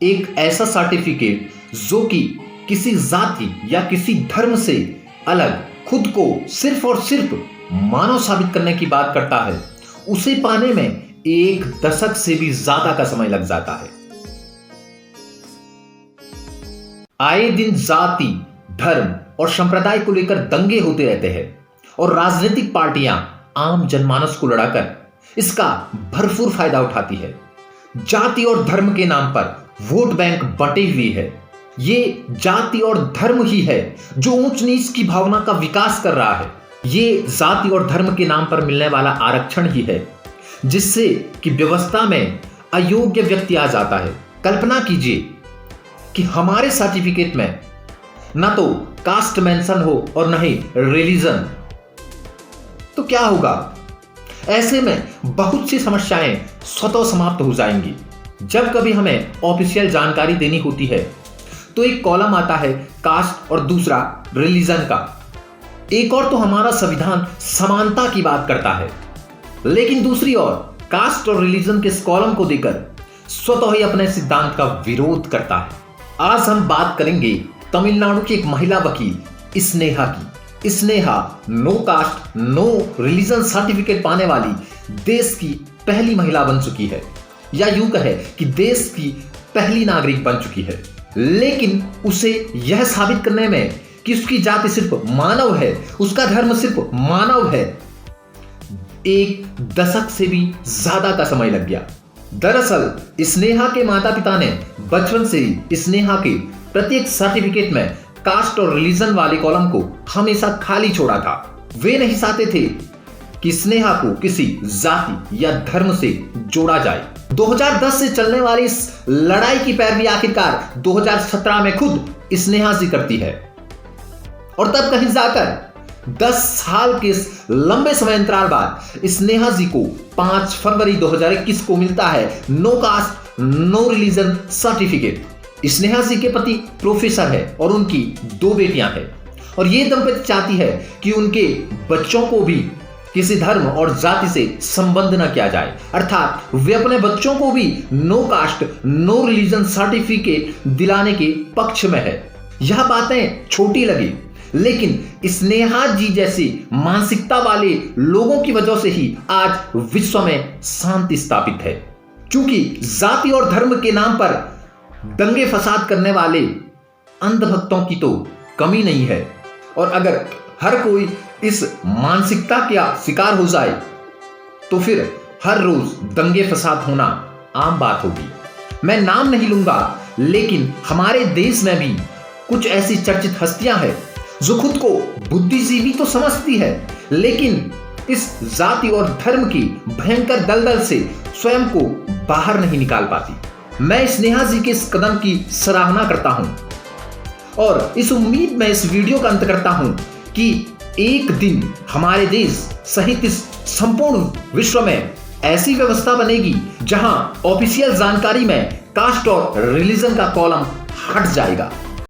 एक ऐसा सर्टिफिकेट जो कि किसी जाति या किसी धर्म से अलग खुद को सिर्फ और सिर्फ मानव साबित करने की बात करता है, उसे पाने में 1 दशक से भी ज्यादा का समय लग जाता है। आए दिन जाति, धर्म और संप्रदाय को लेकर दंगे होते रहते हैं और राजनीतिक पार्टियां आम जनमानस को लड़ाकर इसका भरपूर फायदा उठाती है। जाति और धर्म के नाम पर वोट बैंक बंटे हुए है। ये जाति और धर्म ही है जो ऊंच नीच की भावना का विकास कर रहा है। ये जाति और धर्म के नाम पर मिलने वाला आरक्षण ही है जिससे कि व्यवस्था में अयोग्य व्यक्ति आ जाता है। कल्पना कीजिए कि हमारे सर्टिफिकेट में ना तो कास्ट मेंशन हो और ना ही रिलीजन, तो क्या होगा? ऐसे में बहुत सी समस्याएं स्वतः समाप्त हो जाएंगी। जब कभी हमें ऑफिशियल जानकारी देनी होती है तो एक कॉलम आता है कास्ट और दूसरा रिलीजन का। एक और तो हमारा संविधान समानता की बात करता है, लेकिन दूसरी ओर कास्ट और रिलीजन के इस कॉलम को देकर स्वतः ही अपने सिद्धांत का विरोध करता है। आज हम बात करेंगे तमिलनाडु की एक महिला वकील स्नेहा की। Sneha no caste no religion certificate पाने वाली देश की पहली महिला बन चुकी है, या यूं कहे कि देश की पहली नागरिक बन चुकी है। लेकिन उसे यह साबित करने में कि उसकी जाति सिर्फ मानव है, उसका धर्म सिर्फ मानव है, 1 दशक से भी ज्यादा का समय लग गया। दरअसल स्नेहा के माता पिता ने बचपन से ही स्नेहा के प्रत्येक सर्टिफिकेट में कास्ट और रिलीजन वाले कॉलम को हमेशा खाली छोड़ा था। वे नहीं चाहते थे कि स्नेहा को किसी जाति या धर्म से जोड़ा जाए। 2010 से चलने वाली इस लड़ाई की पैरवी आखिरकार 2017 में खुद स्नेहा जी करती है और तब कहीं जाकर 10 साल के इस लंबे समय अंतराल बाद स्नेहा जी को 5 फरवरी 2021 को मिलता है no caste no religion certificate. Sneha ji के पति प्रोफेसर है और उनकी 2 बेटियां हैं और ये दंपति चाहती है कि उनके बच्चों को भी किसी धर्म और जाति से संबंध न किया जाए, अर्थात वे अपने बच्चों को भी no caste no religion certificate दिलाने के पक्ष में है। यह बातें छोटी लगी, लेकिन स्नेहा जी जैसी मानसिकता वाले लोगों की वजह से ही आज विश्व में शांति स्थापित है। क्योंकि जाति और धर्म के नाम पर दंगे फसाद करने वाले अंधभक्तों की तो कमी नहीं है, और अगर हर कोई इस मानसिकता का शिकार हो जाए तो फिर हर रोज दंगे फसाद होना आम बात होगी। मैं नाम नहीं लूंगा, लेकिन हमारे देश में भी कुछ ऐसी चर्चित हस्तियां हैं जो खुद को बुद्धिजीवी तो समझती है, लेकिन इस जाति और धर्म की भयंकर दलदल से स्वयं को बाहर नहीं निकाल पाती। मैं स्नेहा जी के इस कदम की सराहना करता हूं और इस उम्मीद में इस वीडियो का अंत करता हूं कि एक दिन हमारे देश सहित इस संपूर्ण विश्व में ऐसी व्यवस्था बनेगी जहां ऑफिशियल जानकारी में कास्ट और रिलीजन का कॉलम हट जाएगा।